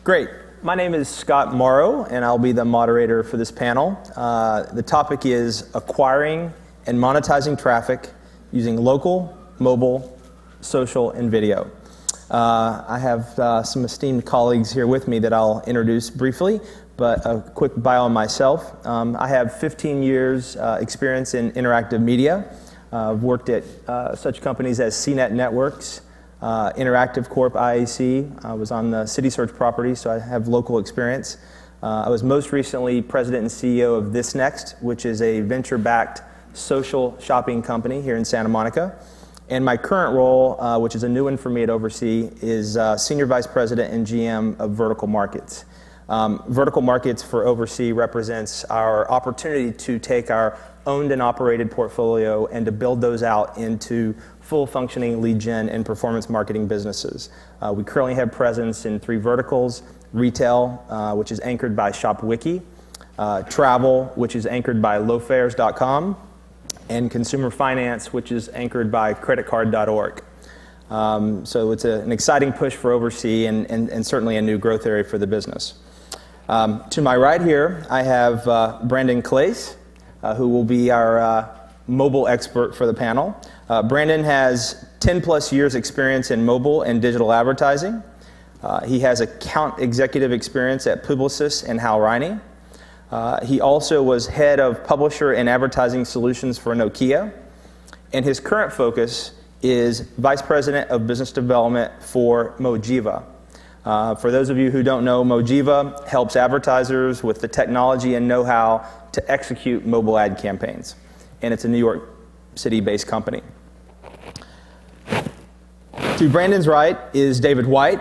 Great. My name is Scott Morrow, and I'll be the moderator for this panel. The topic is acquiring and monetizing traffic using local, mobile, social, and video. I have some esteemed colleagues here with me that I'll introduce briefly, but a quick bio on myself. I have 15 years experience in interactive media. I've worked at such companies as CNET Networks, Interactive Corp. IAC. I was on the City Search property, so I have local experience. I was most recently president and CEO of This Next, which is a venture-backed social shopping company here in Santa Monica. And my current role, which is a new one for me at Oversee, is Senior Vice President and GM of Vertical Markets. Vertical Markets for Oversee represents our opportunity to take our owned and operated portfolio and to build those out into full functioning lead gen and performance marketing businesses. We currently have presence in 3 verticals: retail, which is anchored by ShopWiki, travel, which is anchored by lowfares.com, and consumer finance, which is anchored by creditcard.org. So it's an exciting push for Oversee and certainly a new growth area for the business. To my right here, I have Branden Claisse, who will be our mobile expert for the panel. Branden has 10 plus years experience in mobile and digital advertising. He has account executive experience at Publicis and Hal Riney. He also was head of publisher and advertising solutions for Nokia. And his current focus is vice president of business development for Mojiva. For those of you who don't know, Mojiva helps advertisers with the technology and know-how to execute mobile ad campaigns. And it's a New York City-based company. To Branden's right is David White.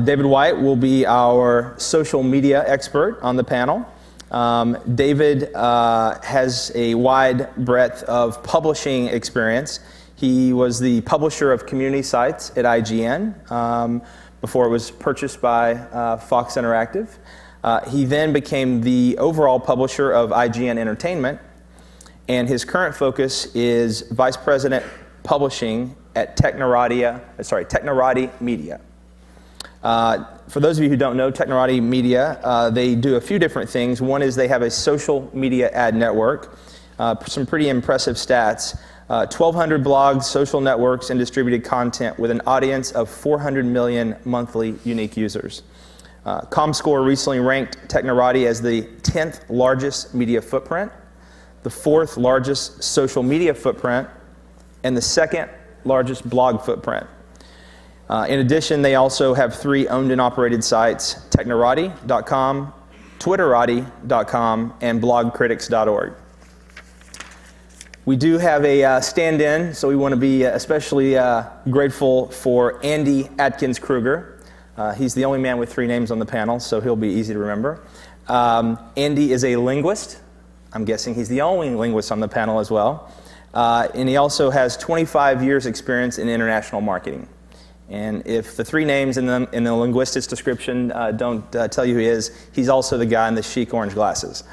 David White will be our social media expert on the panel. David has a wide breadth of publishing experience. He was the publisher of community sites at IGN before it was purchased by Fox Interactive. He then became the overall publisher of IGN Entertainment, and his current focus is vice president publishing at Technorati Media. For those of you who don't know, Technorati Media, they do a few different things. One is they have a social media ad network, some pretty impressive stats. 1,200 blogs, social networks, and distributed content with an audience of 400 million monthly unique users. ComScore recently ranked Technorati as the 10th largest media footprint, the 4th largest social media footprint, and the 2nd largest blog footprint. In addition, they also have 3 owned and operated sites: Technorati.com, Twitterati.com, and blogcritics.org. We do have a stand-in, so we want to be especially grateful for Andy Atkins-Kruger. He's the only man with 3 names on the panel, so he'll be easy to remember. Andy is a linguist. I'm guessing he's the only linguist on the panel as well. And he also has 25 years experience in international marketing. And if the 3 names in the linguistics description don't tell you who he is, he's also the guy in the chic orange glasses.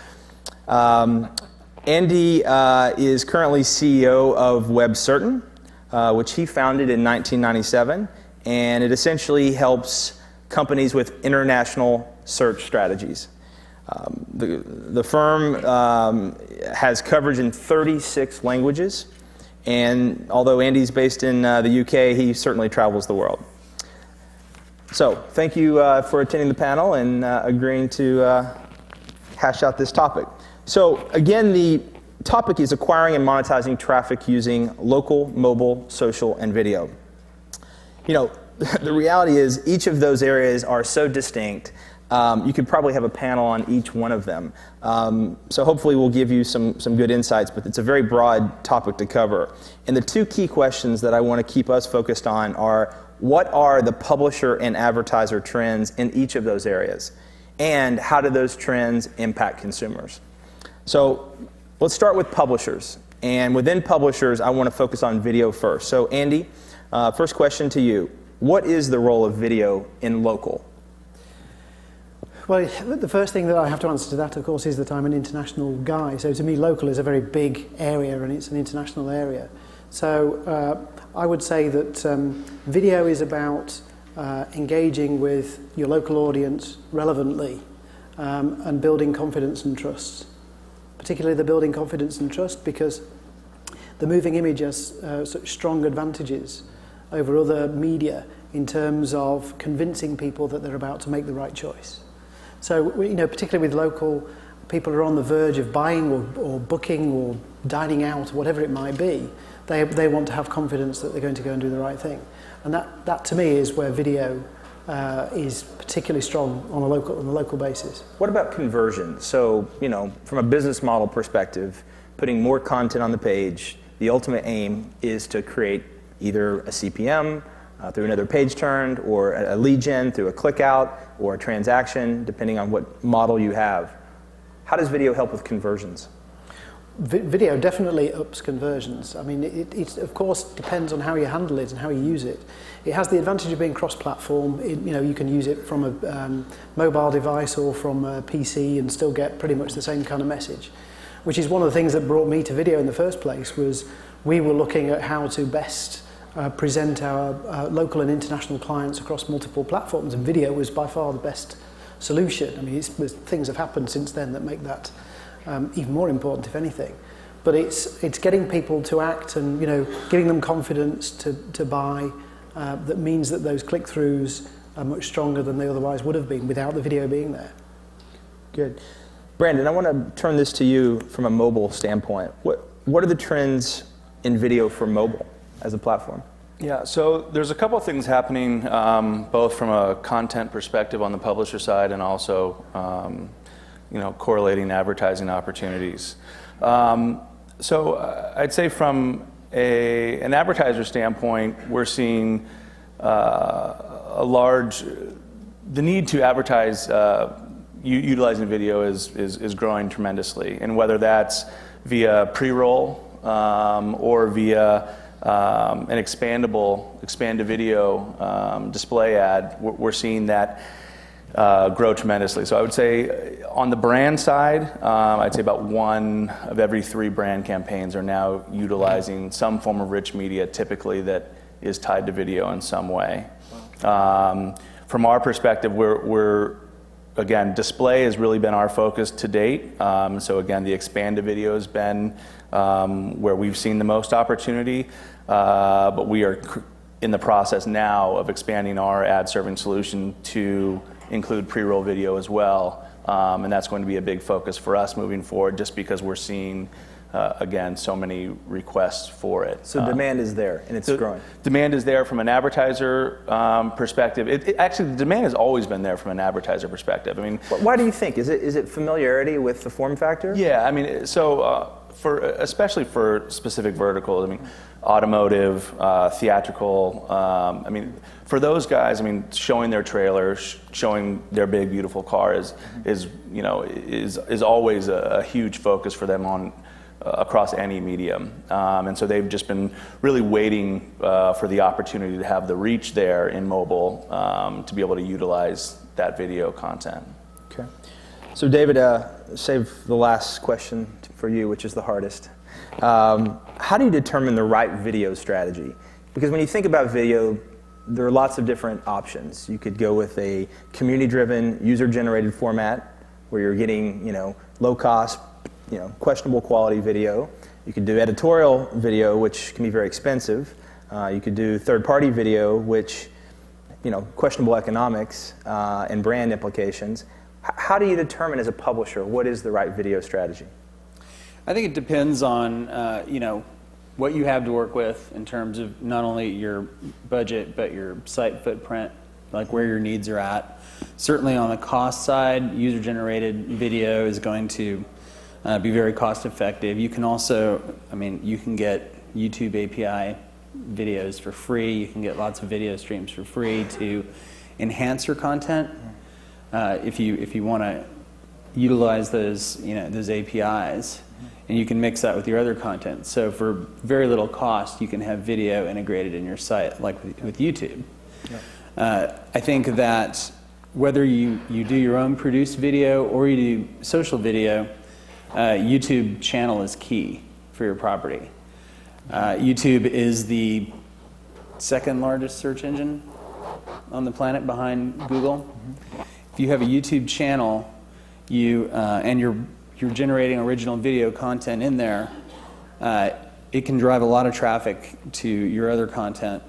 Andy is currently CEO of WebCertain, which he founded in 1997, and it essentially helps companies with international search strategies. The firm has coverage in 36 languages, and although Andy's based in the UK, he certainly travels the world. So thank you for attending the panel and agreeing to hash out this topic. So again, the topic is acquiring and monetizing traffic using local, mobile, social, and video. You know, the reality is each of those areas are so distinct. You could probably have a panel on each one of them. So hopefully we'll give you some good insights, but it's a very broad topic to cover. And the 2 key questions that I want to keep us focused on are: what are the publisher and advertiser trends in each of those areas? And how do those trends impact consumers? So let's start with publishers. And within publishers, I want to focus on video first. So Andy, first question to you. What is the role of video in local? Well, the first thing that I have to answer to that, of course, is that I'm an international guy. So to me, local is a very big area, and it's an international area. So I would say that video is about engaging with your local audience relevantly, and building confidence and trust. Particularly the building confidence and trust, because the moving image has such strong advantages over other media in terms of convincing people that they're about to make the right choice. So, particularly with local people who are on the verge of buying or booking or dining out, whatever it might be, they want to have confidence that they're going to go and do the right thing. And that to me is where video is particularly strong on a local basis. What about conversion? So, from a business model perspective, putting more content on the page, the ultimate aim is to create either a CPM through another page turned, or a lead gen through a click out, or a transaction, depending on what model you have. How does video help with conversions? Video definitely ups conversions. I mean, it of course depends on how you handle it and how you use it. It has the advantage of being cross-platform. You can use it from a mobile device or from a PC and still get pretty much the same kind of message, which is one of the things that brought me to video in the first place. Was we were looking at how to best present our local and international clients across multiple platforms, and video was by far the best solution. I mean, things have happened since then that make that even more important, if anything. But it's getting people to act and giving them confidence to buy. That means that those click-throughs are much stronger than they otherwise would have been without the video being there. Good. Branden, I want to turn this to you from a mobile standpoint. What are the trends in video for mobile as a platform? Yeah, so there's a couple of things happening, both from a content perspective on the publisher side and also correlating advertising opportunities. So I'd say from an advertiser standpoint, we're seeing the need to advertise utilizing video is growing tremendously, and whether that's via pre-roll or via an expanded video display ad, we're seeing that grow tremendously. So I would say on the brand side, I'd say about 1 of every 3 brand campaigns are now utilizing some form of rich media, typically that is tied to video in some way. From our perspective, again, display has really been our focus to date. So again, the expanded video has been where we've seen the most opportunity, but we are in the process now of expanding our ad serving solution to include pre-roll video as well, and that's going to be a big focus for us moving forward, just because we're seeing again, so many requests for it. So demand is there, and it's growing. Demand is there from an advertiser perspective. Actually, the demand has always been there from an advertiser perspective. I mean, why do you think? Is it familiarity with the form factor? Yeah, I mean, so especially for specific verticals, I mean, automotive, theatrical. I mean, for those guys, I mean, showing their trailer, showing their big, beautiful car is always a huge focus for them on. Across any medium, and so they've just been really waiting for the opportunity to have the reach there in mobile to be able to utilize that video content. Okay. So David, save the last question for you, which is the hardest. How do you determine the right video strategy? Because when you think about video, there are lots of different options. You could go with a community-driven, user-generated format where you're getting, low-cost, questionable quality video. You could do editorial video, which can be very expensive. You could do third-party video, which, questionable economics and brand implications. How do you determine as a publisher what is the right video strategy? I think it depends on, what you have to work with in terms of not only your budget, but your site footprint, like where your needs are at. Certainly on the cost side, user-generated video is going to be very cost effective. You can also, you can get YouTube API videos for free. You can get lots of video streams for free to enhance your content. If you want to utilize those, those APIs, and you can mix that with your other content. So for very little cost, you can have video integrated in your site, like with YouTube. Yeah. I think that whether you do your own produced video or you do social video, YouTube channel is key for your property. YouTube is the second largest search engine on the planet behind Google. If you have a YouTube channel, and you're generating original video content in there, it can drive a lot of traffic to your other content.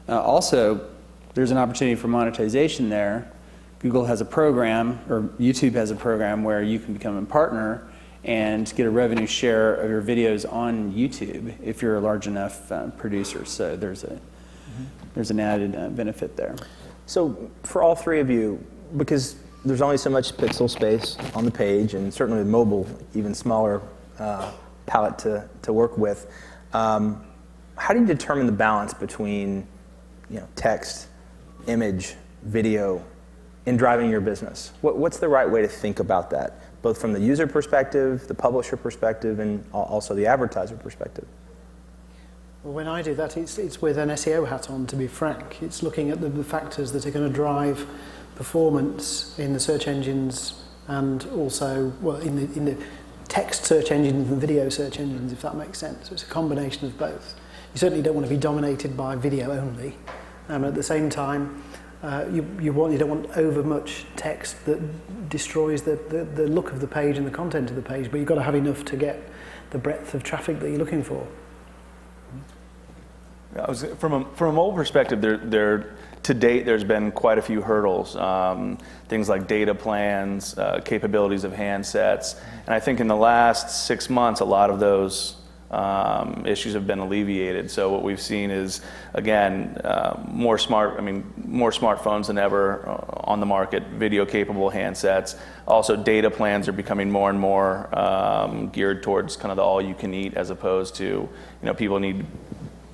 Also, there's an opportunity for monetization there. Google has a program, or YouTube has a program where you can become a partner and get a revenue share of your videos on YouTube if you're a large enough producer. So there's an added benefit there. So for all three of you, because there's only so much pixel space on the page, and certainly with mobile, even smaller palette to work with, how do you determine the balance between text, image, video, in driving your business? What's the right way to think about that, both from the user perspective, the publisher perspective, and also the advertiser perspective? Well, when I do that, it's with an SEO hat on, to be frank. It's looking at the factors that are going to drive performance in the search engines, and also, well, in the text search engines and video search engines, if that makes sense. So it's a combination of both. You certainly don't want to be dominated by video only. At the same time, you don't want over much text that destroys the look of the page and the content of the page, but you've got to have enough to get the breadth of traffic that you're looking for. From a mobile perspective, to date, there's been quite a few hurdles. Things like data plans, capabilities of handsets, and I think in the last 6 months, a lot of those issues have been alleviated. So what we've seen is, again, more smartphones than ever on the market, video-capable handsets. Also, data plans are becoming more and more geared towards kind of the all-you-can-eat, as opposed to, people need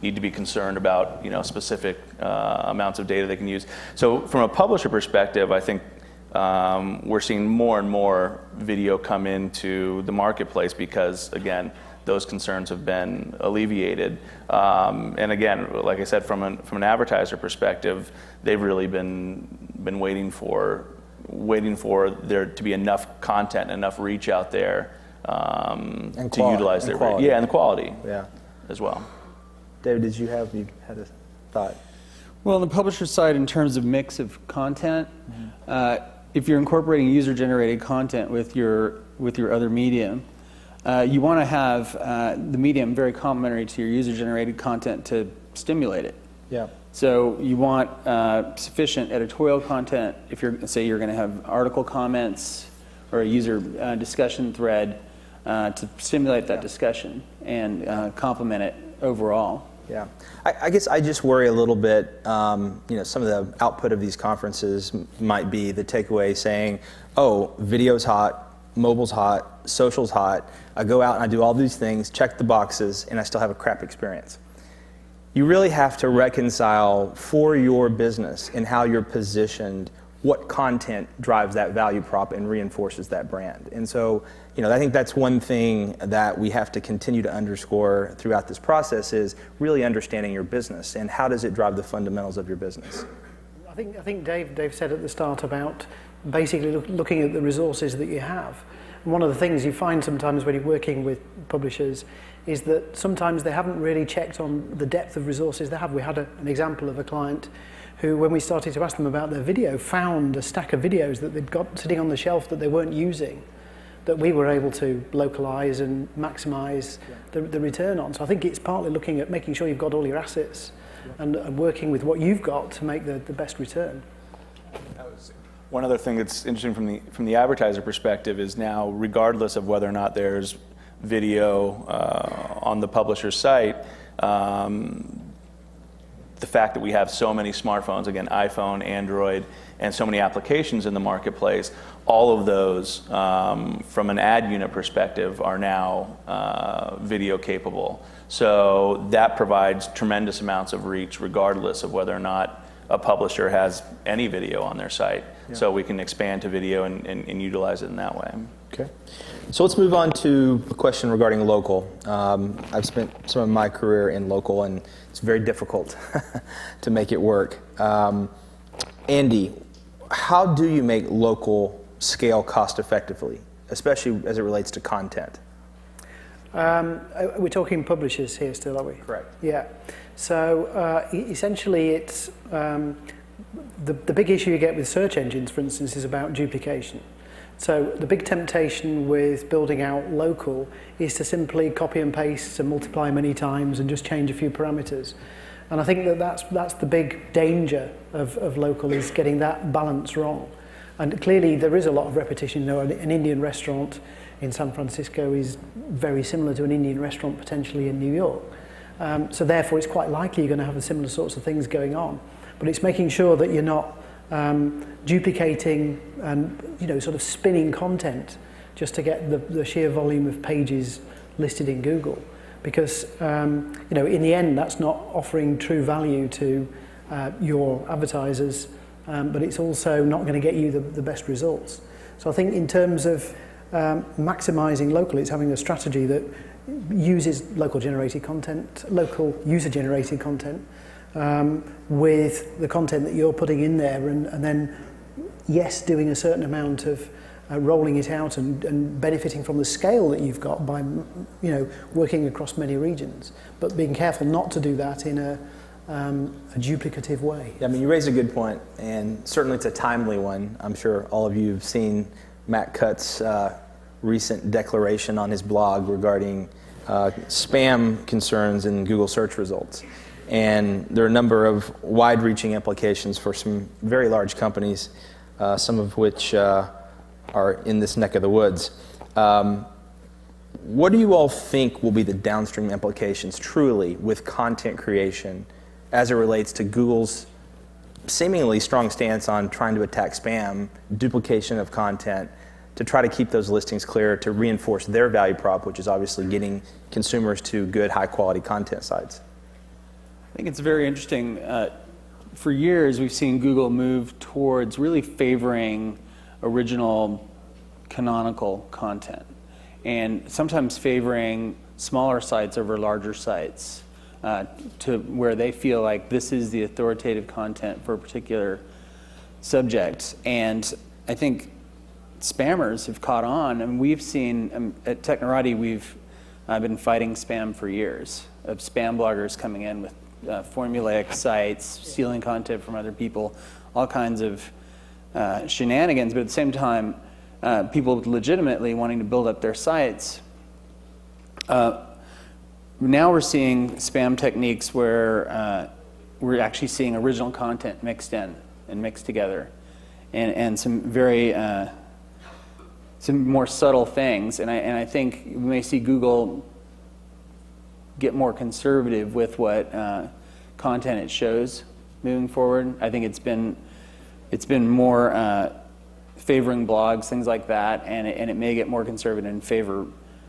to be concerned about specific amounts of data they can use. So from a publisher perspective, I think we're seeing more and more video come into the marketplace because, again, those concerns have been alleviated. And again, like I said, from an advertiser perspective, they've really been waiting for there to be enough content, enough reach out there to utilize their quality. And the quality as well. David, you had a thought? Well, on the publisher side, in terms of mix of content, if you're incorporating user-generated content with your other medium, you want to have the medium very complementary to your user-generated content to stimulate it. Yeah. So you want sufficient editorial content if you're going to have article comments or a user discussion thread to stimulate that discussion and complement it overall. Yeah, I guess I just worry a little bit, some of the output of these conferences might be the takeaway saying, oh, video's hot, mobile's hot, social's hot, I go out and I do all these things, check the boxes, and I still have a crap experience. You really have to reconcile for your business and how you're positioned what content drives that value prop and reinforces that brand. And so, I think that's one thing that we have to continue to underscore throughout this process is really understanding your business and how does it drive the fundamentals of your business. I think Dave said at the start about basically looking at the resources that you have. And one of the things you find sometimes when you're working with publishers is that sometimes they haven't really checked on the depth of resources they have. We had an example of a client who, when we started to ask them about their video, found a stack of videos that they'd got sitting on the shelf that they weren't using, that we were able to localize and maximize the return on. So I think it's partly looking at making sure you've got all your assets and working with what you've got to make the best return. One other thing that's interesting from the advertiser perspective is now, regardless of whether or not there's video on the publisher's site, the fact that we have so many smartphones, again, iPhone, Android, and so many applications in the marketplace, all of those, from an ad unit perspective, are now video capable. So that provides tremendous amounts of reach, regardless of whether or not a publisher has any video on their site. Yeah. So we can expand to video and utilize it in that way. Okay. So let's move on to a question regarding local. I've spent some of my career in local, and it's very difficult to make it work. Andy, how do you make local scale cost effectively, especially as it relates to content? We're talking publishers here still, are we? Correct. Yeah. So essentially it's the big issue you get with search engines, for instance, is about duplication. So the big temptation with building out local is to simply copy and paste and multiply many times and just change a few parameters. And I think that's the big danger of local, is getting that balance wrong. And clearly there is a lot of repetition. You know, an Indian restaurant in San Francisco is very similar to an Indian restaurant potentially in New York. So therefore it's quite likely you're going to have the similar sorts of things going on. But it's making sure that you're not duplicating and sort of spinning content just to get the sheer volume of pages listed in Google. Because in the end that's not offering true value to your advertisers, but it's also not going to get you the best results. So I think in terms of maximizing local, it's having a strategy that uses local generated content, local user generated content, with the content that you're putting in there, and then yes, doing a certain amount of rolling it out and benefiting from the scale that you've got by working across many regions, but being careful not to do that in a duplicative way. Yeah, I mean, you raise a good point, and certainly it's a timely one. I'm sure all of you have seen Matt Cutt's recent declaration on his blog regarding spam concerns in Google search results. And there are a number of wide-reaching implications for some very large companies, some of which are in this neck of the woods. What do you all think will be the downstream implications truly with content creation as it relates to Google's seemingly strong stance on trying to attack spam, duplication of content, to try to keep those listings clear, to reinforce their value prop, which is obviously getting consumers to good, high-quality content sites? I think it's very interesting. For years, we've seen Google move towards really favoring original canonical content, and sometimes favoring smaller sites over larger sites, to where they feel like this is the authoritative content for a particular subject. And I think spammers have caught on, and we've seen at Technorati, we've been fighting spam for years, of spam bloggers coming in with formulaic sites, stealing content from other people, all kinds of shenanigans, but at the same time, people legitimately wanting to build up their sites. Now we're seeing spam techniques where we're actually seeing original content mixed in and mixed together, and some very some more subtle things. And I think we may see Google get more conservative with what content it shows moving forward. I think it's been more favoring blogs, things like that, and it may get more conservative and favor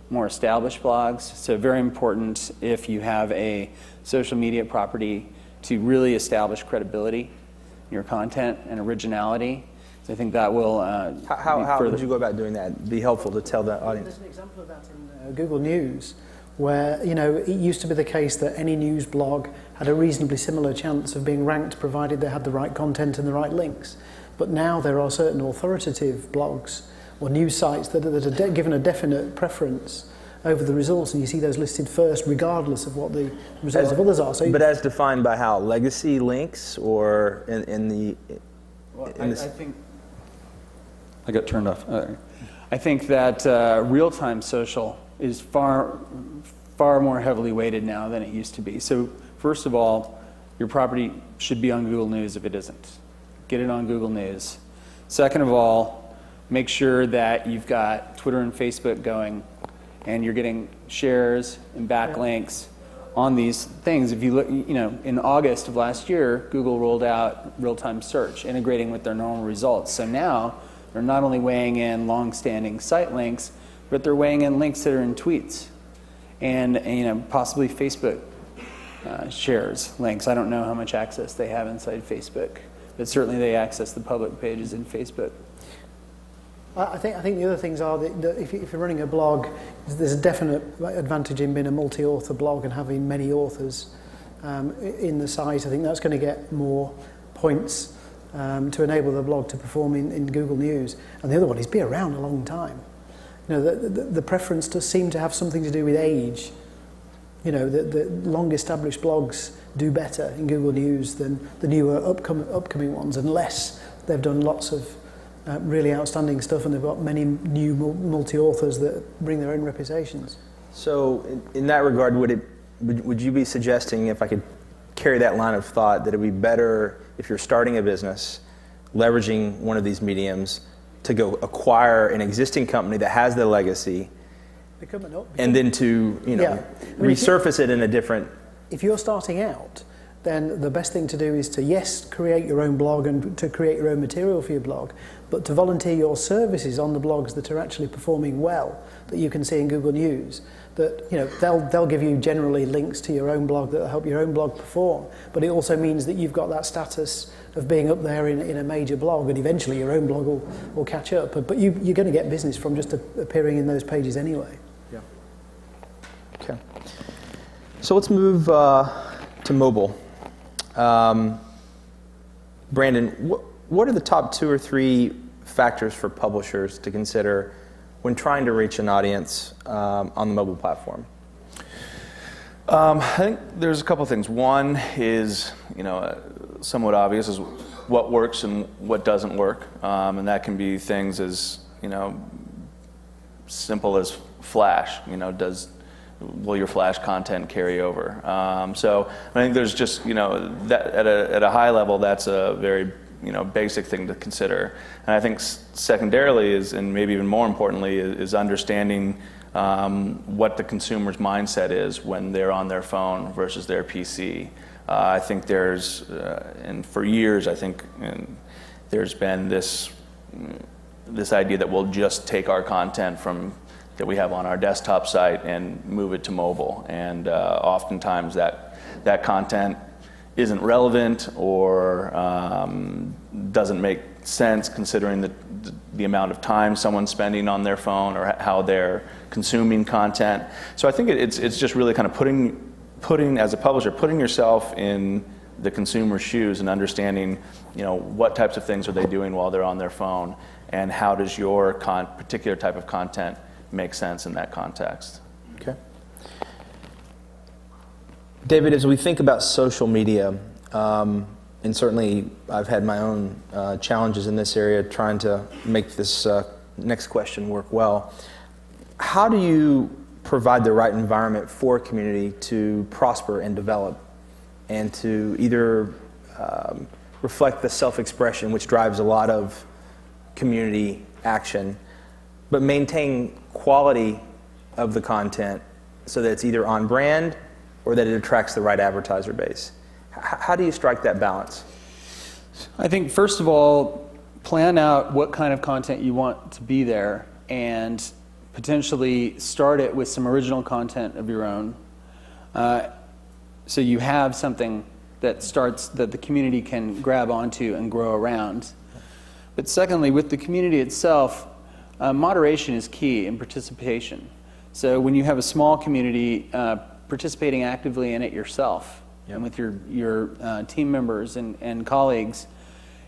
more established blogs. So very important if you have a social media property to really establish credibility in your content and originality. So I think that will how would you go about doing that? It'd be helpful to tell the audience. There's an example of that in Google News, where it used to be the case that any news blog had a reasonably similar chance of being ranked provided they had the right content and the right links. But now there are certain authoritative blogs or news sites that are given a definite preference over the results, and you see those listed first regardless of what the results of others are. So but as defined by how? Legacy links, or in the... I think... I got turned off. I think that real-time social is far more heavily weighted now than it used to be. So first of all, your property should be on Google News if it isn't. Get it on Google News. Second of all, make sure that you've got Twitter and Facebook going, and you're getting shares and backlinks on these things. If you look, in August of last year, Google rolled out real-time search, integrating with their normal results. So now they're not only weighing in long-standing site links, but they're weighing in links that are in tweets, and possibly Facebook shares links. I don't know how much access they have inside Facebook, but certainly they access the public pages in Facebook. I think the other things are that if you're running a blog, there's a definite advantage in being a multi-author blog and having many authors in the site. I think that's going to get more points to enable the blog to perform in Google News. And the other one is be around a long time. The preference does seem to have something to do with age. The long-established blogs do better in Google News than the newer upcoming ones, unless they've done lots of really outstanding stuff and they've got many new multi-authors that bring their own reputations. So in that regard, would you be suggesting, if I could carry that line of thought, that it would be better if you're starting a business, leveraging one of these mediums, to go acquire an existing company that has the legacy, and then to resurface it in a different... If you're starting out, then the best thing to do is to, yes, create your own blog and to create your own material for your blog, but to volunteer your services on the blogs that are actually performing well, that you can see in Google News. That, you know, they'll give you generally links to your own blog that will help your own blog perform, but it also means that you've got that status of being up there in a major blog, and eventually your own blog will catch up. But you're going to get business from just appearing in those pages anyway. Yeah. Okay. So let's move to mobile. Branden, what are the top 2 or 3 factors for publishers to consider when trying to reach an audience on the mobile platform? I think there's a couple things. One is, somewhat obvious, is what works and what doesn't work, and that can be things as simple as Flash. Will your Flash content carry over? So I think there's just that at a high level, that's a very basic thing to consider. And I think secondarily is, and maybe even more importantly, is understanding what the consumer's mindset is when they're on their phone versus their PC. I think there's, and for years, I think there's been this idea that we'll just take our content that we have on our desktop site and move it to mobile. And oftentimes that content isn't relevant or doesn't make sense considering the amount of time someone's spending on their phone or how they're consuming content. So I think it's just really kind of putting as a publisher, putting yourself in the consumer's shoes and understanding what types of things are they doing while they're on their phone, and how does your particular type of content make sense in that context. Okay. David, as we think about social media, and certainly I've had my own challenges in this area trying to make this next question work well, how do you provide the right environment for a community to prosper and develop, and to either reflect the self-expression, which drives a lot of community action, but maintain quality of the content so that it's either on brand or that it attracts the right advertiser base? How do you strike that balance? I think, first of all, plan out what kind of content you want to be there, and potentially start it with some original content of your own. So you have something that the community can grab onto and grow around. But secondly, with the community itself, moderation is key in participation. So when you have a small community, participating actively in it yourself, and with your team members and colleagues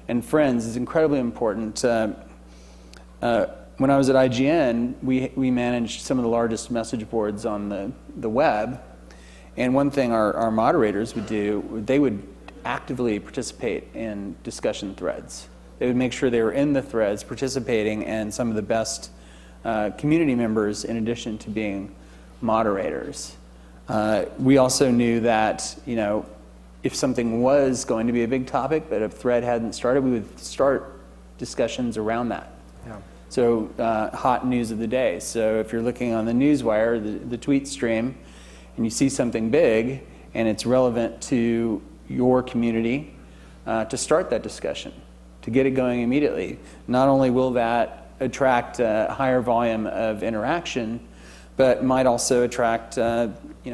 and friends is incredibly important. When I was at IGN, we managed some of the largest message boards on the web, and one thing our moderators would do, they would actively participate in discussion threads. They would make sure they were in the threads participating, and some of the best community members in addition to being moderators. We also knew that if something was going to be a big topic but a thread hadn't started, we would start discussions around that. Yeah. So hot news of the day. So if you're looking on the newswire, the tweet stream, and you see something big and it's relevant to your community, to start that discussion, to get it going immediately. Not only will that attract a higher volume of interaction, but might also attract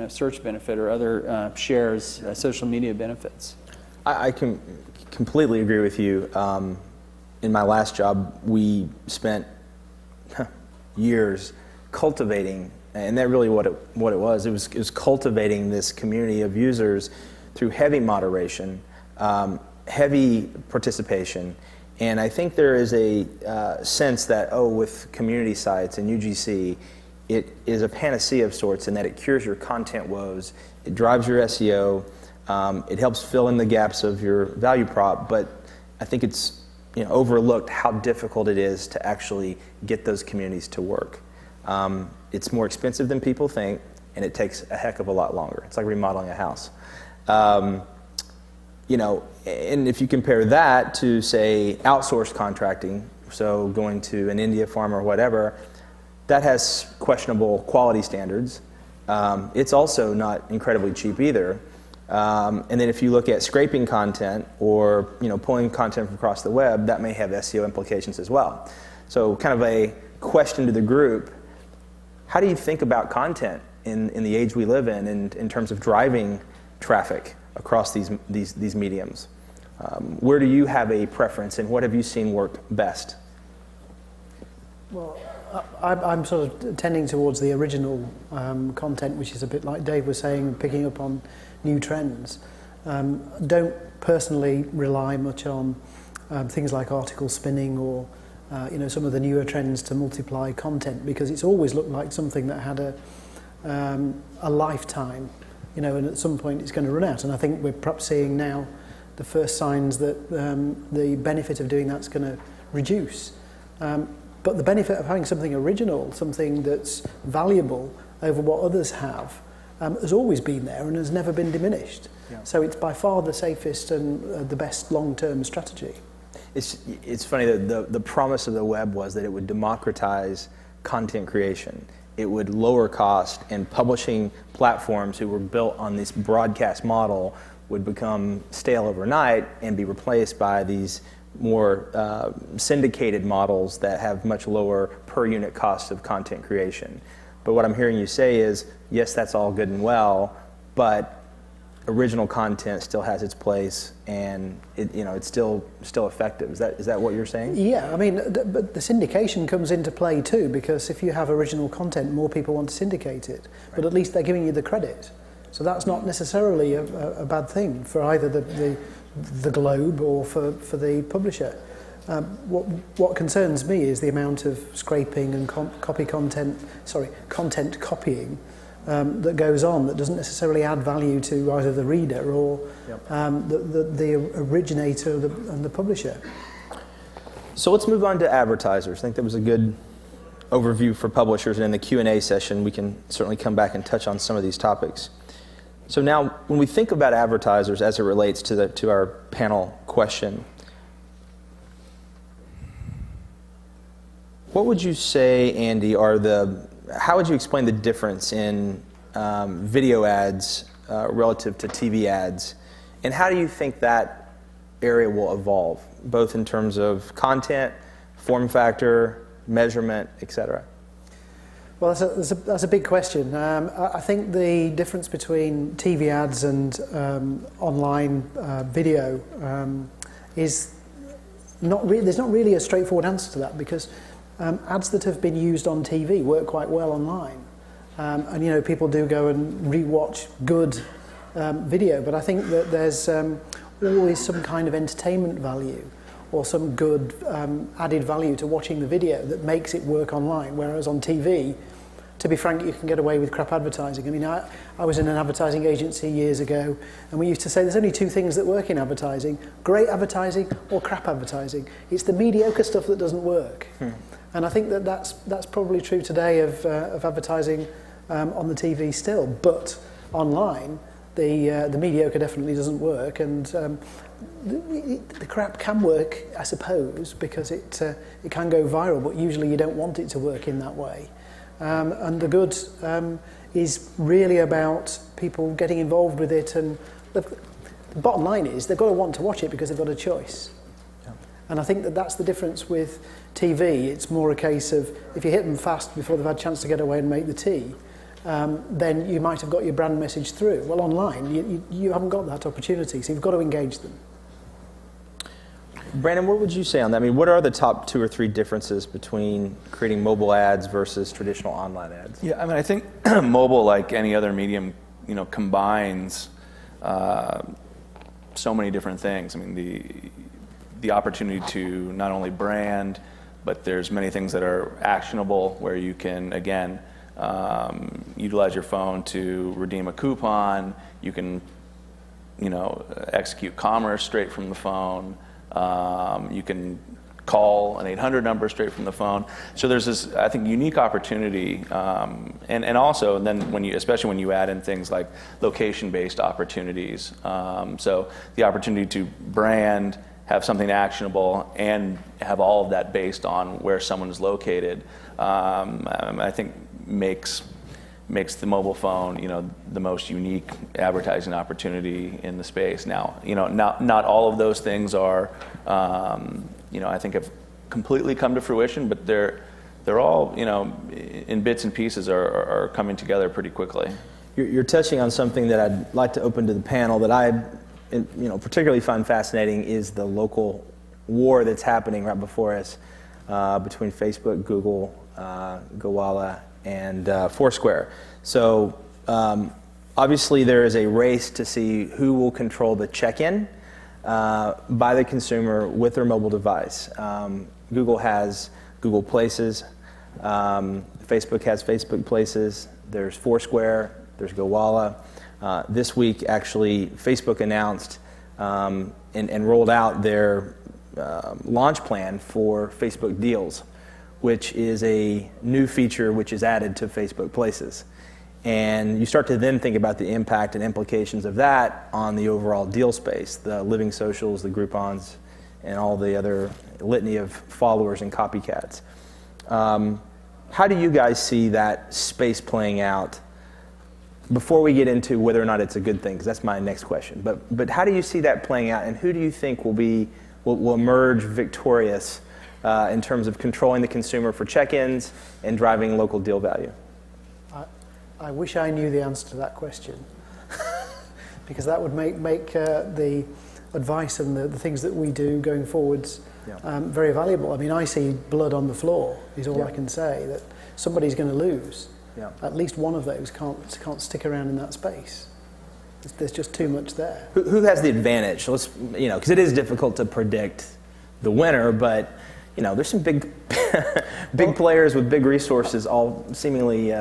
search benefit or other shares, social media benefits. I can completely agree with you. In my last job, we spent years cultivating, and that really what it was. It was cultivating this community of users through heavy moderation, heavy participation, and I think there is a sense that with community sites and UGC, it is a panacea of sorts in that it cures your content woes, it drives your SEO, It helps fill in the gaps of your value prop, but I think it's overlooked how difficult it is to actually get those communities to work. It's more expensive than people think, and it takes a heck of a lot longer. It's like remodeling a house. And if you compare that to, say, outsourced contracting, so going to an India farm or whatever, that has questionable quality standards. It's also not incredibly cheap either. And then if you look at scraping content or pulling content from across the web, that may have SEO implications as well. So kind of a question to the group, how do you think about content in the age we live in terms of driving traffic across these mediums? Where do you have a preference, and what have you seen work best? Well, I'm sort of tending towards the original content, which is a bit like Dave was saying, picking up on new trends. Don't personally rely much on things like article spinning or some of the newer trends to multiply content, because it's always looked like something that had a lifetime, and at some point it's going to run out. And I think we're perhaps seeing now the first signs that the benefit of doing that's going to reduce. But the benefit of having something original, something that's valuable over what others have, has always been there and has never been diminished. Yeah. So it's by far the safest and the best long-term strategy. It's funny that the promise of the web was that it would democratize content creation. It would lower cost, and publishing platforms who were built on this broadcast model would become stale overnight and be replaced by these more syndicated models that have much lower per unit cost of content creation. But what I'm hearing you say is, yes, that's all good and well, but original content still has its place, and it's still effective. Is that what you're saying? Yeah, I mean, but the syndication comes into play too, because if you have original content, more people want to syndicate it. Right. But at least they're giving you the credit, so that's not necessarily a bad thing for either the Globe or for the publisher. What concerns me is the amount of scraping and content copying that goes on that doesn't necessarily add value to either the reader or the originator and the publisher. So let's move on to advertisers. I think that was a good overview for publishers, and in the Q&A session we can certainly come back and touch on some of these topics. So now, when we think about advertisers as it relates to our panel question, what would you say, Andy, how would you explain the difference in video ads relative to TV ads, and how do you think that area will evolve, both in terms of content, form factor, measurement, etc.? Well, that's a big question. I think the difference between TV ads and online video is there's not really a straightforward answer to that, because ads that have been used on TV work quite well online. And people do go and re-watch good video, but I think that there's always some kind of entertainment value or some good added value to watching the video that makes it work online, whereas on TV, to be frank, you can get away with crap advertising. I mean, I was in an advertising agency years ago, and we used to say there's only two things that work in advertising: great advertising or crap advertising. It's the mediocre stuff that doesn't work. And I think that's probably true today of advertising on the TV still, but online the mediocre definitely doesn't work, and the crap can work, I suppose, because it can go viral, but usually you don't want it to work in that way. And the good is really about people getting involved with it, and the bottom line is they've got to want to watch it because they've got a choice. Yeah. And I think that's the difference with TV. It's more a case of if you hit them fast before they've had a chance to get away and make the tea, then you might have got your brand message through. Well, online, you haven't got that opportunity, so you've got to engage them. Branden, what would you say on that? I mean, what are the top 2 or 3 differences between creating mobile ads versus traditional online ads? Yeah, I mean, I think mobile, like any other medium, combines so many different things. I mean, the opportunity to not only brand, but there's many things that are actionable where you can, again, utilize your phone to redeem a coupon. You can execute commerce straight from the phone. You can call an 800 number straight from the phone. So there's this, I think, unique opportunity, and also then especially when you add in things like location-based opportunities. So the opportunity to brand, have something actionable, and have all of that based on where someone is located, I think makes the mobile phone, the most unique advertising opportunity in the space. Now, not all of those things are, I think have completely come to fruition, but they're all, in bits and pieces are coming together pretty quickly. You're touching on something that I'd like to open to the panel that I, particularly find fascinating, is the local war that's happening right before us between Facebook, Google, Gowalla, and Foursquare. So obviously there is a race to see who will control the check-in by the consumer with their mobile device. Google has Google Places, Facebook has Facebook Places, there's Foursquare, there's Gowalla. This week, actually, Facebook announced and rolled out their launch plan for Facebook Deals, which is a new feature which is added to Facebook Places. And you start to then think about the impact and implications of that on the overall deal space, the living socials, the Groupons, and all the other litany of followers and copycats. How do you guys see that space playing out? Before we get into whether or not it's a good thing, because that's my next question. But how do you see that playing out, and who do you think will emerge victorious in terms of controlling the consumer for check-ins and driving local deal value? I wish I knew the answer to that question, because that would make the advice and the things that we do going forwards very valuable. I mean, I see blood on the floor, is all I can say, that somebody's going to lose. Yeah. At least one of those can't stick around in that space. There's just too much there. Who has the advantage? Let's, because it is difficult to predict the winner, but there's some big players with big resources, all seemingly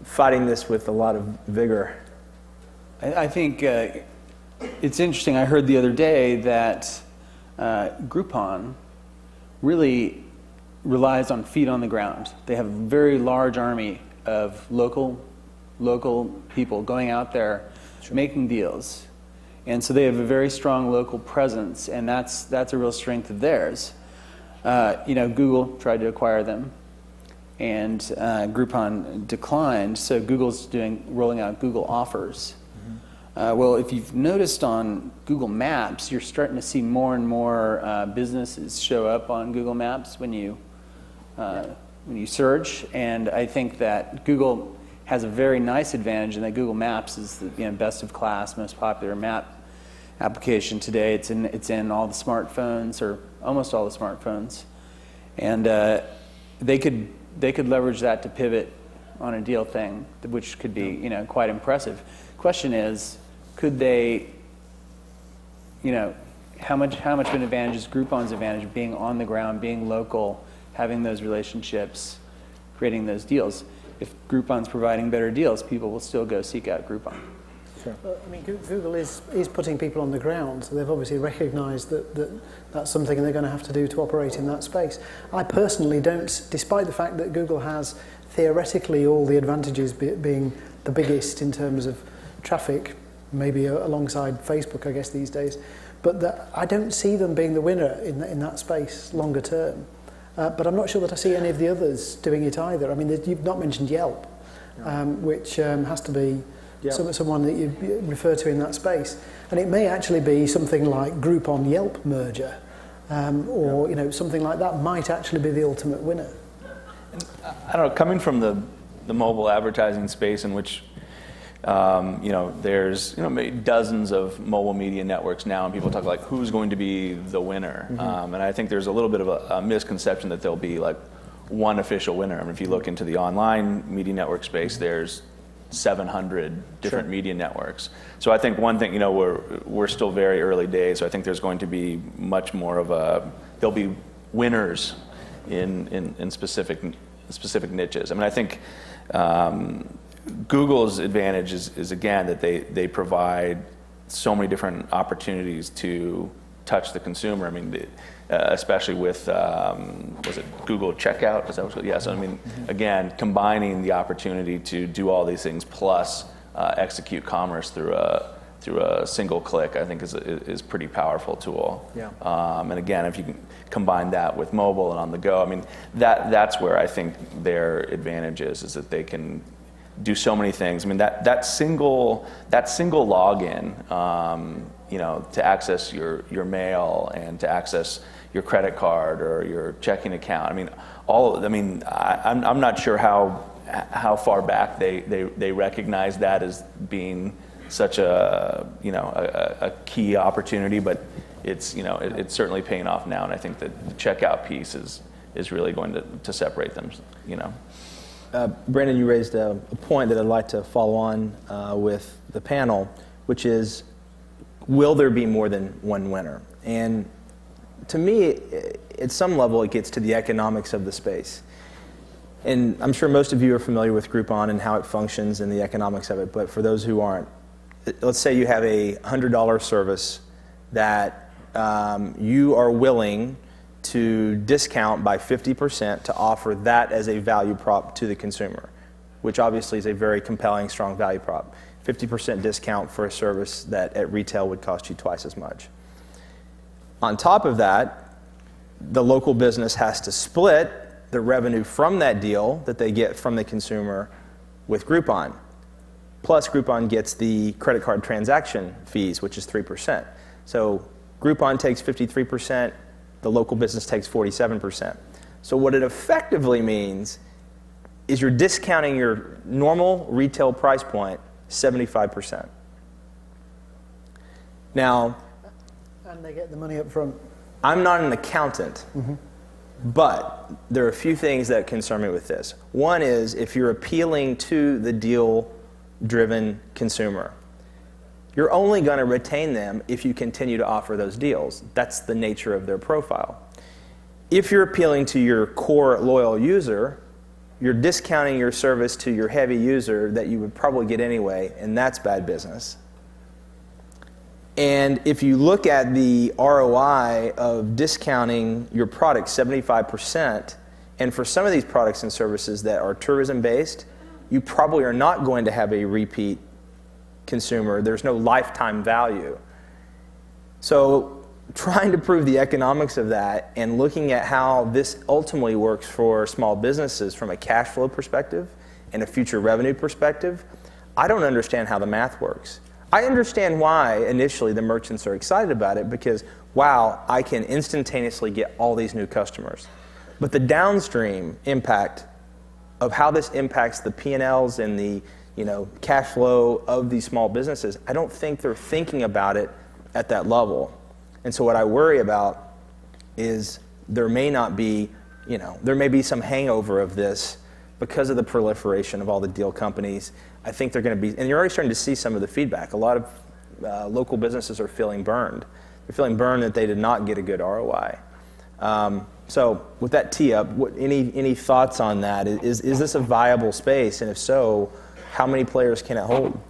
fighting this with a lot of vigor. I think it's interesting. I heard the other day that Groupon really relies on feet on the ground. They have a very large army of local people going out there making deals, and so they have a very strong local presence, and that's a real strength of theirs. Google tried to acquire them, and Groupon declined. So Google's rolling out Google Offers. Well, if you've noticed on Google Maps, you're starting to see more and more businesses show up on Google Maps when you search, and I think that Google has a very nice advantage in that Google Maps is the best of class, most popular map application today. It's in all the smartphones, or almost all the smartphones, and they could leverage that to pivot on a deal thing, which could be quite impressive. Question is, could they, how much of an advantage is Groupon's advantage, being on the ground, being local, having those relationships, creating those deals? If Groupon's providing better deals, people will still go seek out Groupon. Sure. I mean, Google is putting people on the ground, so they've obviously recognized that's something they're going to have to do to operate in that space. I personally don't, despite the fact that Google has theoretically all the advantages, being the biggest in terms of traffic, maybe alongside Facebook, I guess, these days, but I don't see them being the winner in that space longer term. But I'm not sure that I see any of the others doing it either. I mean, you've not mentioned Yelp, which has to be someone that you refer to in that space. And it may actually be something like Groupon-Yelp merger, or something like that might actually be the ultimate winner. I don't know, coming from the mobile advertising space, in which there's dozens of mobile media networks now, and people talk like who's going to be the winner. And I think there's a little bit of a misconception that there'll be like one official winner. I mean, if you look into the online media network space, there's 700 different media networks. So I think one thing, we're still very early days, so I think there's going to be much more of there'll be winners in specific niches. I mean, I think Google's advantage is again that they provide so many different opportunities to touch the consumer. I mean, especially with, was it Google Checkout? Is that what? Yeah, so I mean, again, combining the opportunity to do all these things plus execute commerce through a single click, I think is pretty powerful tool. Yeah. And again, if you can combine that with mobile and on the go, I mean, that's where I think their advantage is that they can do so many things. I mean, that single login, you know, to access your mail and to access your credit card or your checking account. I mean, I'm not sure how far back they recognize that as being such a, you know, a key opportunity, but it's, you know, it's certainly paying off now, and I think that the checkout piece is really going to separate them, you know. Branden, you raised a point that I'd like to follow on with the panel, which is, will there be more than one winner? And to me, at some level, it gets to the economics of the space. And I'm sure most of you are familiar with Groupon and how it functions and the economics of it, but for those who aren't, let's say you have a $100 service that you are willing to discount by 50% to offer that as a value prop to the consumer, which obviously is a very compelling, strong value prop. 50% discount for a service that at retail would cost you twice as much. On top of that, the local business has to split the revenue from that deal that they get from the consumer with Groupon. Plus, Groupon gets the credit card transaction fees, which is 3%. So Groupon takes 53%, the local business takes 47%. So what it effectively means is you're discounting your normal retail price point 75%. Now, and they get the money up front. I'm not an accountant, but there are a few things that concern me with this. One is if you're appealing to the deal-driven consumer, you're only going to retain them if you continue to offer those deals. That's the nature of their profile. If you're appealing to your core loyal user, you're discounting your service to your heavy user that you would probably get anyway, and that's bad business. And if you look at the ROI of discounting your product 75%, and for some of these products and services that are tourism-based, you probably are not going to have a repeat consumer. There's no lifetime value. So trying to prove the economics of that and looking at how this ultimately works for small businesses from a cash flow perspective and a future revenue perspective, I don't understand how the math works. I understand why initially the merchants are excited about it because, wow, I can instantaneously get all these new customers. But the downstream impact of how this impacts the P&Ls and the cash flow of these small businesses, I don't think they're thinking about it at that level. And so what I worry about is there may not be, there may be some hangover of this because of the proliferation of all the deal companies. I think they're going to be, and you're already starting to see some of the feedback. A lot of local businesses are feeling burned. They're feeling burned that they did not get a good ROI. So with that tee up, any thoughts on that? Is this a viable space? And if so, how many players can it hold?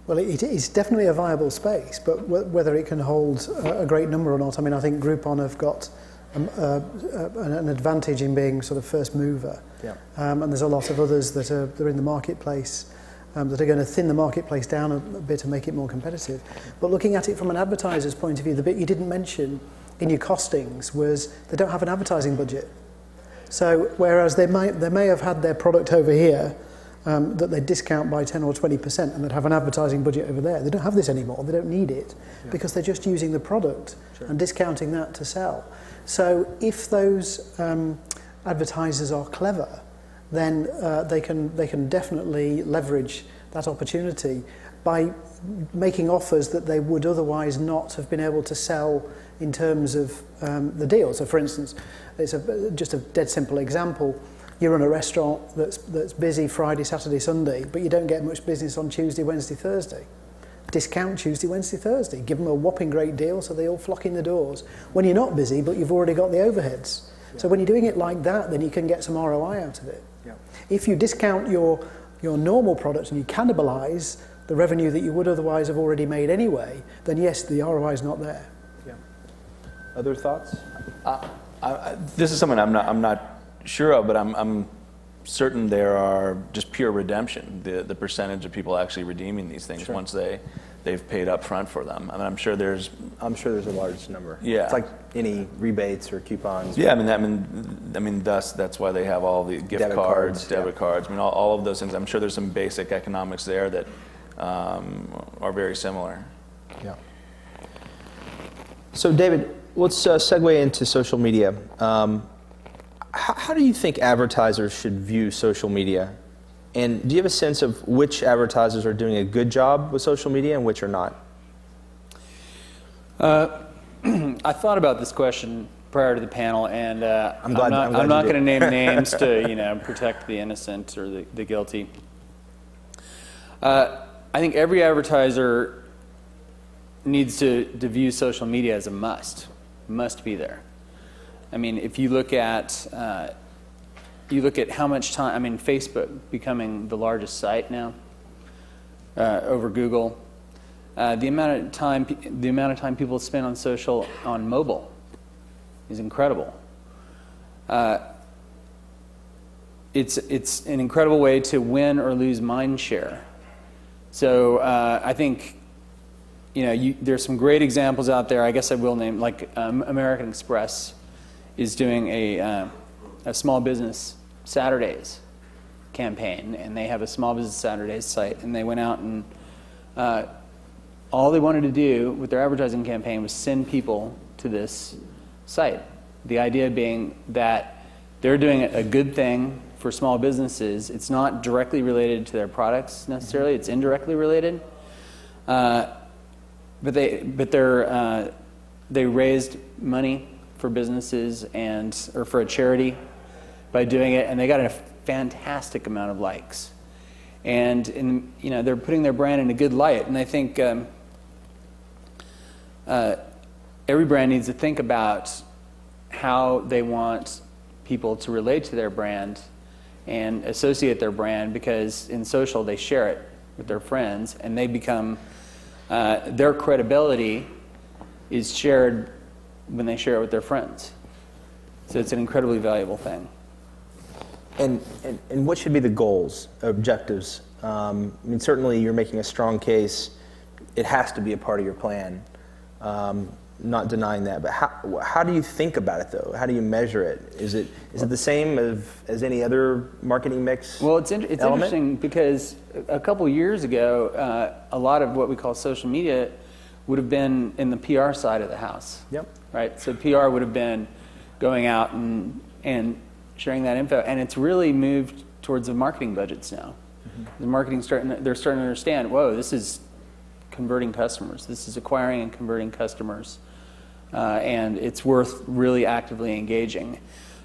Well, it's definitely a viable space, but whether it can hold a great number or not, I mean, I think Groupon have got an advantage in being sort of first mover. Yeah. And there's a lot of others that are in the marketplace that are going to thin the marketplace down a bit and make it more competitive. But looking at it from an advertiser's point of view, the bit you didn't mention in your costings was they don't have an advertising budget. So whereas they may have had their product over here that they discount by 10 or 20% and they'd have an advertising budget over there, they don't have this anymore. They don't need it because they're just using the product and discounting that to sell. So if those advertisers are clever, then they can definitely leverage that opportunity by making offers that they would otherwise not have been able to sell in terms of the deal. So for instance, it's just a dead simple example. You run a restaurant that's busy Friday, Saturday, Sunday, but you don't get much business on Tuesday, Wednesday, Thursday. Discount Tuesday, Wednesday, Thursday. Give them a whopping great deal so they all flock in the doors. When you're not busy, but you've already got the overheads. Yeah. So when you're doing it like that, then you can get some ROI out of it. Yeah. If you discount your normal product and you cannibalise the revenue that you would otherwise have already made anyway, then yes, the ROI is not there. Yeah. Other thoughts? This is something I'm not sure of, but I'm certain there are just pure redemption, the percentage of people actually redeeming these things once they've paid up front for them. I mean, I'm sure there's a large number. Yeah. It's like any rebates or coupons. Yeah, I mean, that's why they have all the gift cards, debit cards. I mean, all of those things. I'm sure there's some basic economics there that are very similar. Yeah. So, David, let's segue into social media. How do you think advertisers should view social media? And do you have a sense of which advertisers are doing a good job with social media and which are not? I thought about this question prior to the panel, and I'm not going to name names to protect the innocent or the guilty. I think every advertiser needs to view social media as a must be there. I mean, if you look at how much time, I mean, Facebook becoming the largest site now over Google, the amount of time people spend on social on mobile is incredible. It's an incredible way to win or lose mind share. So I think there's some great examples out there. I guess I will name, like American Express is doing a small business Saturdays campaign, and they have a small business Saturdays site, and they went out and all they wanted to do with their advertising campaign was send people to this site. The idea being that they're doing a good thing for small businesses. It's not directly related to their products necessarily, it's indirectly related. But they raised money for businesses or for a charity by doing it, and they got a fantastic amount of likes. And they're putting their brand in a good light. And I think every brand needs to think about how they want people to relate to their brand and associate their brand, because in social they share it with their friends, and they become their credibility is shared when they share it with their friends. So it's an incredibly valuable thing. And what should be the goals, objectives? I mean, certainly you're making a strong case. It has to be a part of your plan. Not denying that, but how do you think about it though? How do you measure it? Is it the same as any other marketing mix? Well, it's interesting because a couple years ago, a lot of what we call social media would have been in the PR side of the house. Yep. Right. So PR would have been going out and sharing that info, and it's really moved towards the marketing budgets now. Mm-hmm. The marketing they're starting to understand. Whoa, this is converting customers. This is acquiring and converting customers. And it's worth really actively engaging.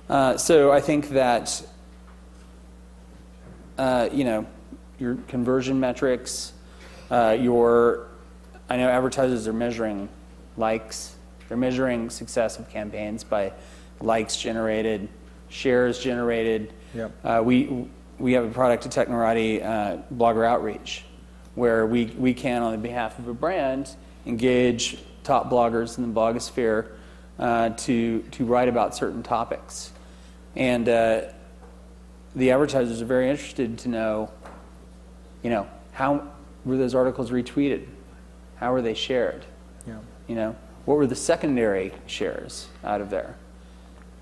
So I think that your conversion metrics, I know advertisers are measuring likes. They're measuring success of campaigns by likes generated, shares generated. Yep. We have a product at Technorati, Blogger Outreach, where we can, on behalf of a brand, engage top bloggers in the blogosphere to write about certain topics. And the advertisers are very interested to know, how were those articles retweeted? How were they shared? Yeah. What were the secondary shares out of there?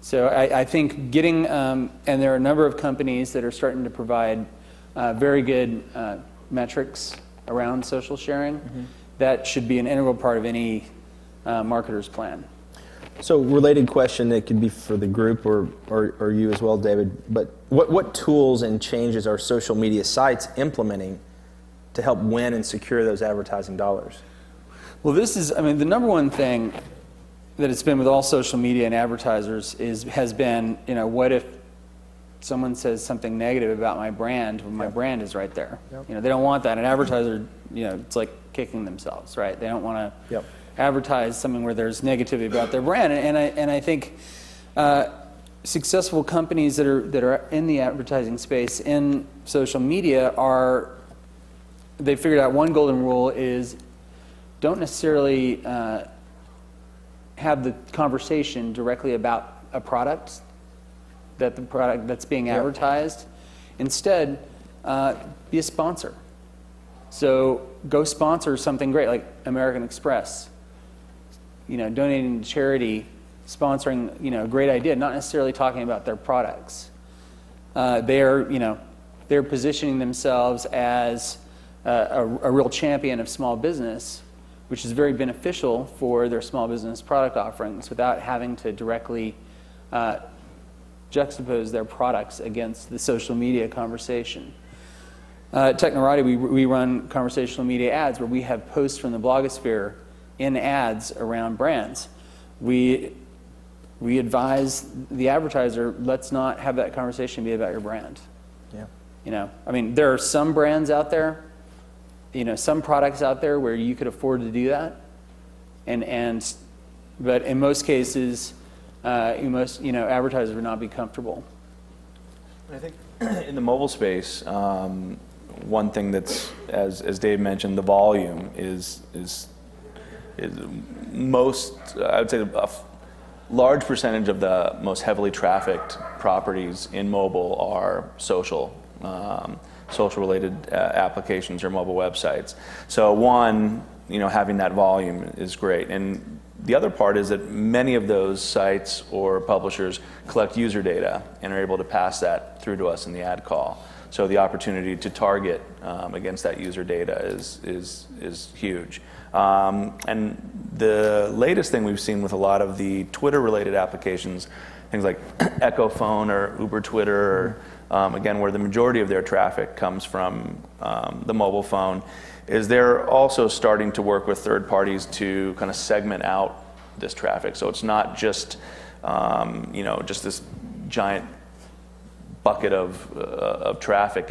So I think getting, and there are a number of companies that are starting to provide very good metrics around social sharing. Mm-hmm. That should be an integral part of any marketer's plan. So, related question that could be for the group or you as well, David, but what tools and changes are social media sites implementing to help win and secure those advertising dollars? Well, the number one thing that it's been with all social media and advertisers has been, what if someone says something negative about my brand when my brand is right there? Yep. They don't want that. An advertiser, it's like kicking themselves, right? They don't want to advertise something where there's negativity about their brand. And I think successful companies that are in the advertising space in social media are they figured out one golden rule is don't necessarily have the conversation directly about a product, the product that's being advertised. Instead, be a sponsor. So go sponsor something great like American Express. Donating to charity, sponsoring, a great idea, not necessarily talking about their products. They're positioning themselves as a real champion of small business, which is very beneficial for their small business product offerings without having to directly juxtapose their products against the social media conversation. At Technorati, we run conversational media ads where we have posts from the blogosphere in ads around brands. We advise the advertiser, let's not have that conversation be about your brand. Yeah. There are some brands out there, some products out there where you could afford to do that, but in most cases, advertisers would not be comfortable. I think in the mobile space, one thing that's, as Dave mentioned, the volume is most, I would say, a large percentage of the most heavily trafficked properties in mobile are social-related applications or mobile websites. So one, having that volume is great. And the other part is that many of those sites or publishers collect user data and are able to pass that through to us in the ad call. So the opportunity to target against that user data is huge. And the latest thing we've seen with a lot of the Twitter-related applications, things like Echo Phone or Uber Twitter, again, where the majority of their traffic comes from the mobile phone, is they're also starting to work with third parties to kind of segment out this traffic. So it's not just, just this giant bucket of traffic.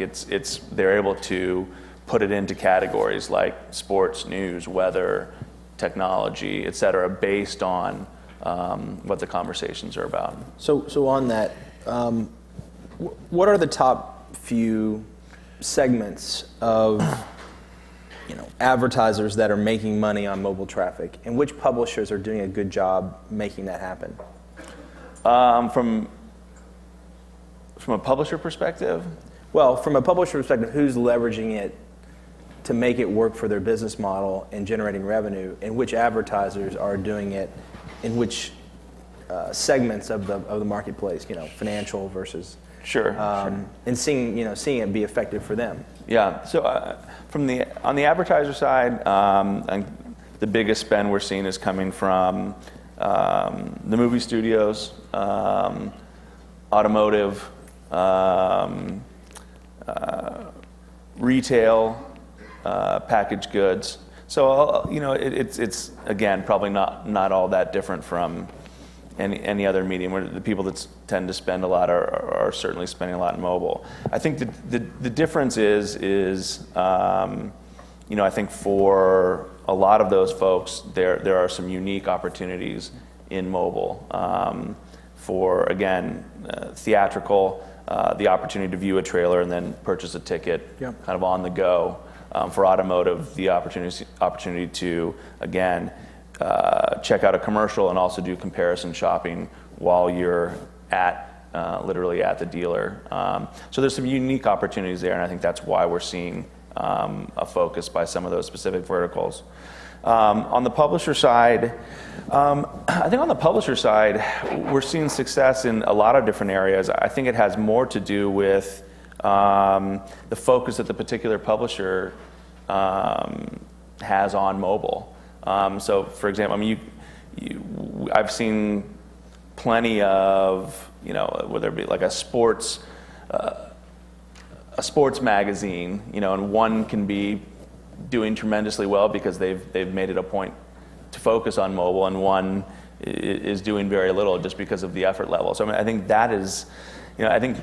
They're able to put it into categories like sports, news, weather, technology, et cetera, based on what the conversations are about. So on that, what are the top few segments of advertisers that are making money on mobile traffic, and which publishers are doing a good job making that happen? From a publisher perspective? Well, from a publisher perspective, who's leveraging it to make it work for their business model and generating revenue, and which advertisers are doing it in which segments of the marketplace, financial versus sure. And seeing it be effective for them. Yeah. So on the advertiser side, the biggest spend we're seeing is coming from the movie studios, automotive, retail, packaged goods. So it's again probably not all that different from any other medium, where the people that tend to spend a lot are certainly spending a lot in mobile. I think the difference is I think for a lot of those folks, there are some unique opportunities in mobile for, again, theatrical, the opportunity to view a trailer and then purchase a ticket kind of on the go. For automotive, the opportunity to, again, check out a commercial and also do comparison shopping while you're literally at the dealer. So there's some unique opportunities there, and I think that's why we're seeing a focus by some of those specific verticals. On the publisher side, I think on the publisher side, we're seeing success in a lot of different areas. I think it has more to do with the focus that the particular publisher has on mobile. So, for example, I've seen plenty of, whether it be like a sports magazine, and one can be doing tremendously well because they've made it a point to focus on mobile, and one is doing very little just because of the effort level. So I think that is, I think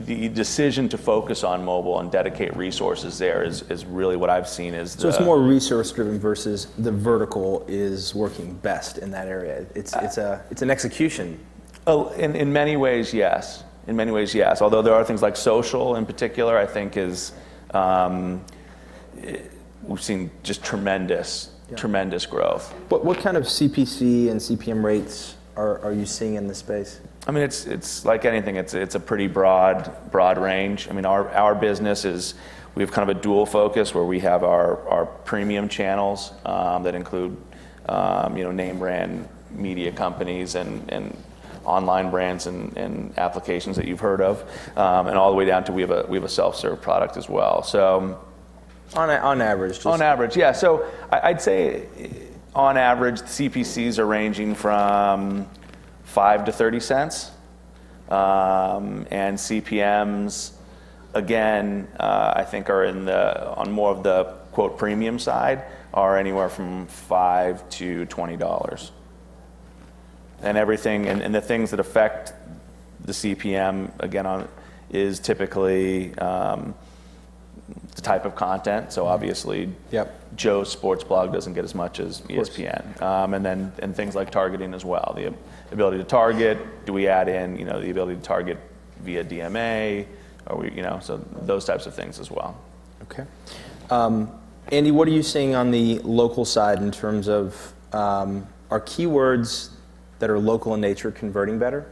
the decision to focus on mobile and dedicate resources there is really what I've seen is. So it's more resource driven versus the vertical is working best in that area. It's an execution. Oh, in many ways, yes. In many ways, yes. Although there are things like social in particular, I think is we've seen just tremendous growth. What kind of CPC and CPM rates are you seeing in this space? I mean, it's like anything. It's a pretty broad range. I mean, our business is, we have kind of a dual focus where we have our premium channels that include name brand media companies and online brands and applications that you've heard of, and all the way down to we have a self-serve product as well. So on average, yeah. So I'd say on average, the CPCs are ranging from 5 to 30 cents, and CPMs, again, I think are on more of the quote premium side, are anywhere from $5 to $20. And everything, and the things that affect the CPM, again, is typically the type of content. So obviously, Joe's sports blog doesn't get as much as ESPN. And things like targeting as well. The ability to target, do we add in, the ability to target via DMA, so those types of things as well. Okay. Andy, what are you seeing on the local side in terms of, are keywords that are local in nature converting better?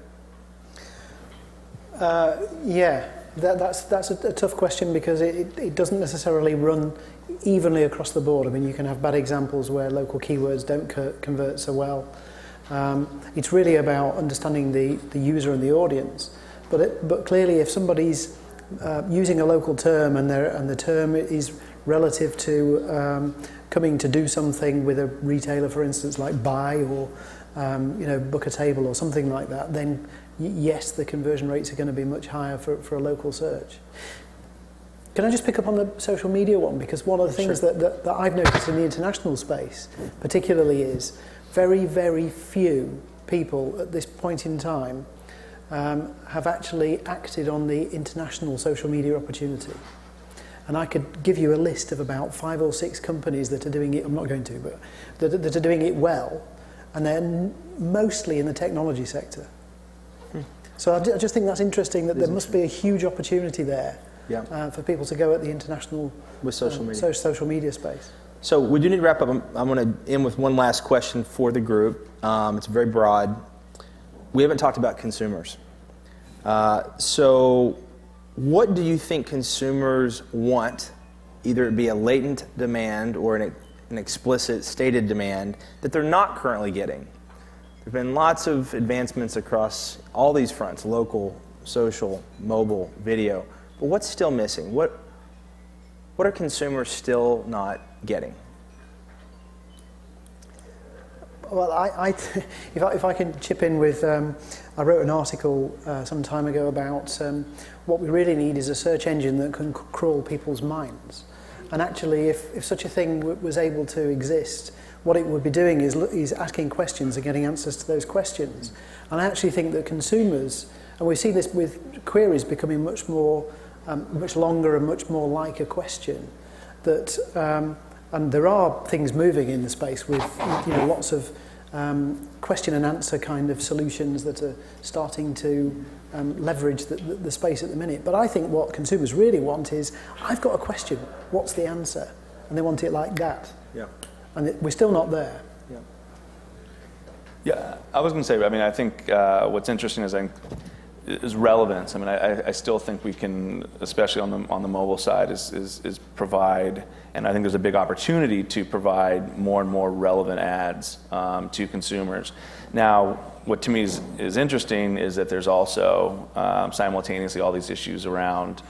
Yeah, that's a tough question because it doesn't necessarily run evenly across the board. I mean, you can have bad examples where local keywords don't convert so well. It's really about understanding the user and the audience. But clearly, if somebody's using a local term and the term is relative to coming to do something with a retailer, for instance, like buy or book a table or something like that, then yes, the conversion rates are going to be much higher for a local search. Can I just pick up on the social media one? Because one of the things that I've noticed in the international space particularly is very, very few people at this point in time have actually acted on the international social media opportunity. And I could give you a list of about 5 or 6 companies that are doing it, I'm not going to, but that are doing it well, and they're mostly in the technology sector. So I just think that's interesting that there must be a huge opportunity there for people to go at the international with social media. Social media space. So we do need to wrap up. I'm going to end with one last question for the group. It's very broad. We haven't talked about consumers. So what do you think consumers want, either it be a latent demand or an explicit stated demand that they're not currently getting? There have been lots of advancements across all these fronts, local, social, mobile, video. But what's still missing? What are consumers still not getting? Well, if I can chip in with, I wrote an article some time ago about what we really need is a search engine that can crawl people's minds. And actually, if such a thing was able to exist, what it would be doing is asking questions and getting answers to those questions. And I actually think that consumers, and we see this with queries becoming much more, much longer and much more like a question, that and there are things moving in the space with lots of question and answer kind of solutions that are starting to leverage the space at the minute. But I think what consumers really want is, I've got a question, what's the answer? And they want it like that. Yeah. And we're still not there. Yeah. Yeah, I was going to say, I mean, I think what's interesting is relevance. I mean, I still think we can, especially on the mobile side, is provide, and I think there's a big opportunity to provide more and more relevant ads to consumers. Now, what to me is interesting is that there's also simultaneously all these issues around,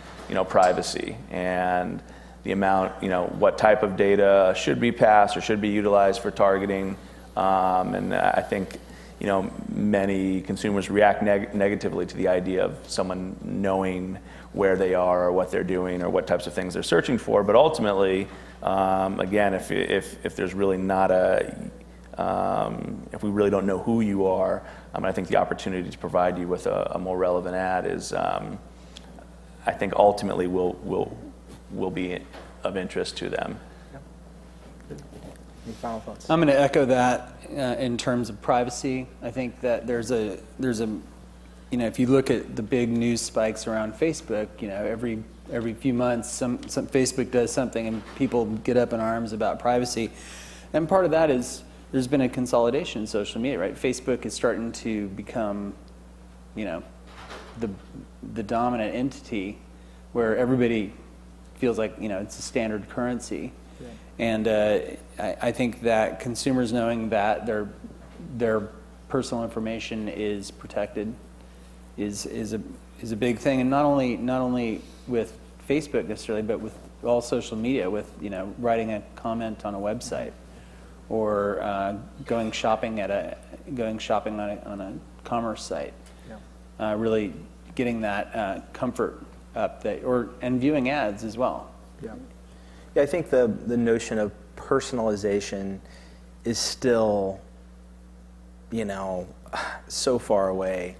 privacy and the amount, what type of data should be passed or should be utilized for targeting, and I think many consumers react negatively to the idea of someone knowing where they are or what they're doing or what types of things they're searching for. But ultimately, again, if there's really not if we really don't know who you are, I think the opportunity to provide you with a more relevant ad is, I think ultimately will be of interest to them. Any final thoughts? I'm going to echo that in terms of privacy. I think that there's a if you look at the big news spikes around Facebook, every few months, some Facebook does something and people get up in arms about privacy. And part of that is there's been a consolidation in social media, right? Facebook is starting to become, the dominant entity where everybody feels like, it's a standard currency. Right. And I think that consumers knowing that their personal information is protected is a big thing, and not only with Facebook necessarily, but with all social media, with writing a comment on a website, or going shopping on a commerce site. Yeah. Really getting that comfort up there, and viewing ads as well. Yeah. Yeah, I think the notion of personalization is still, so far away.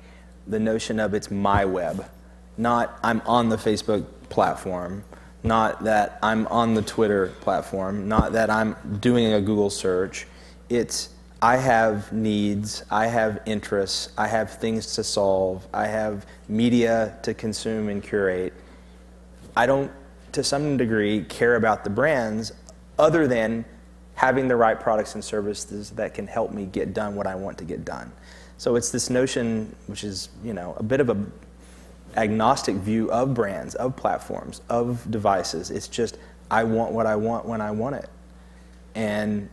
The notion of it's my web, not I'm on the Facebook platform, not that I'm on the Twitter platform, not that I'm doing a Google search. It's I have needs, I have interests, I have things to solve, I have media to consume and curate. I don't, to some degree, care about the brands other than having the right products and services that can help me get done what I want to get done. So it's this notion, which is, a bit of a agnostic view of brands, of platforms, of devices. It's just, I want what I want when I want it. And,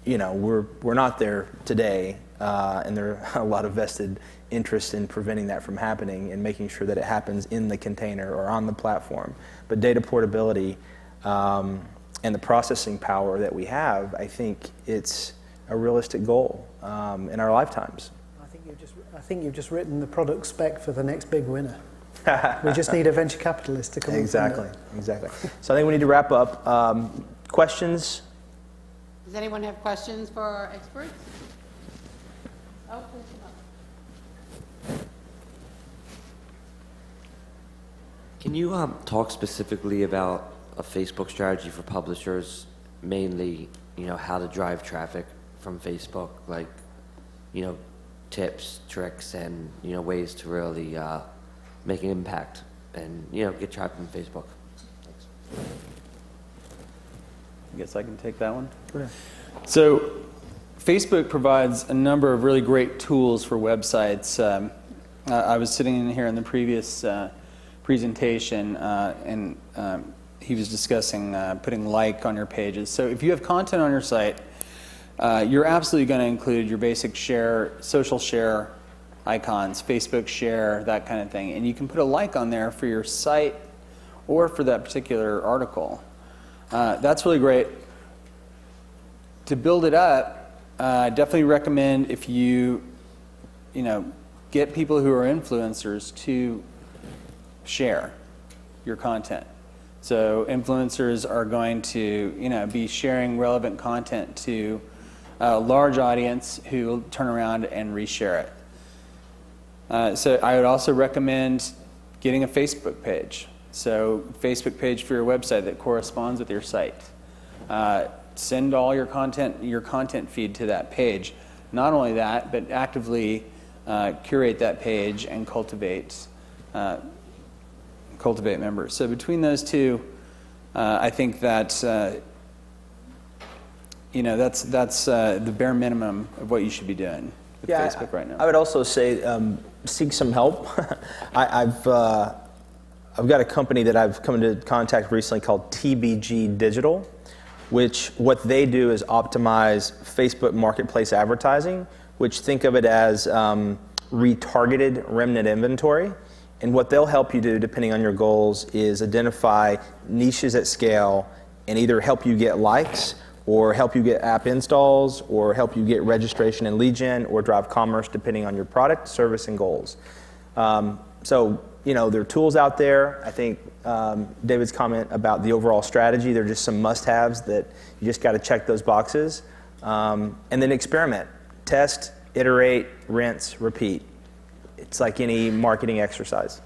we're not there today, and there are a lot of vested interest in preventing that from happening and making sure that it happens in the container or on the platform. But data portability and the processing power that we have, I think it's a realistic goal in our lifetimes. I think you've just written the product spec for the next big winner. We just need a venture capitalist to come Exactly. So I think we need to wrap up. Questions? Does anyone have questions for our experts? Oh, please come up. Can you talk specifically about a Facebook strategy for publishers, mainly, how to drive traffic from Facebook, like, tips, tricks, and, ways to really make an impact and, get traffic from Facebook? Thanks. I guess I can take that one. Sure. So Facebook provides a number of really great tools for websites. I was sitting in here in the previous presentation, and he was discussing putting like on your pages. So if you have content on your site, you're absolutely going to include your basic share, social share icons, Facebook share, that kind of thing. And you can put a like on there for your site or for that particular article. That's really great. To build it up, I definitely recommend if you get people who are influencers to share your content. So influencers are going to be sharing relevant content to a large audience who will turn around and reshare it. So I would also recommend getting a Facebook page. So Facebook page for your website that corresponds with your site. Send all your content feed to that page. Not only that, but actively curate that page and cultivate members. So between those two, I think that that's the bare minimum of what you should be doing with Facebook right now. I would also say seek some help. I've got a company that I've come into contact recently called TBG Digital, which what they do is optimize Facebook marketplace advertising, which think of it as retargeted remnant inventory. And what they'll help you do, depending on your goals, is identify niches at scale and either help you get likes or help you get app installs or help you get registration and lead gen or drive commerce depending on your product, service, and goals. So, there are tools out there. I think David's comment about the overall strategy, there are just some must-haves that you just got to check those boxes. And then experiment. Test, iterate, rinse, repeat. It's like any marketing exercise.